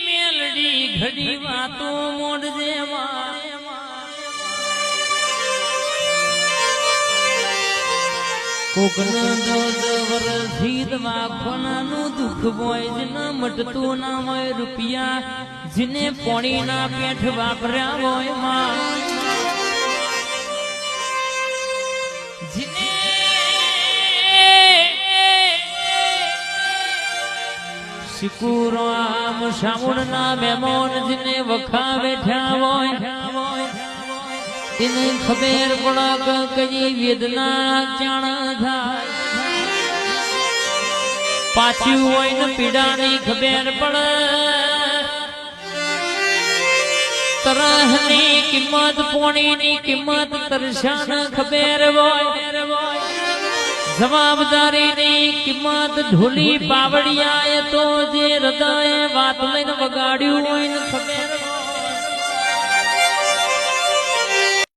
મેલડી ઘડી વાતો મોડજે કોકના 10 વર્ષથી દવાખાનાનું દુઃખ હોય જ ન મટતું ના હોય રૂપિયા જેને પોણીના પેઠ વાપર્યા હોય માં જેને સિકુરામ શામુરના મહેમાન જેને વખા બેઠા હોય એને ખબર પડક કઈ વેદના જાણ થાય પાછી હોય ને પીડાની ખબર પડે તરહની કિંમત પોણીની કિંમત તરસાન ખબર હોય જવાબદારીની કિંમત ઢોલી પાવડિયાએ તો જે હૃદય વાત લઈને વગાડ્યું હોય ને ખબર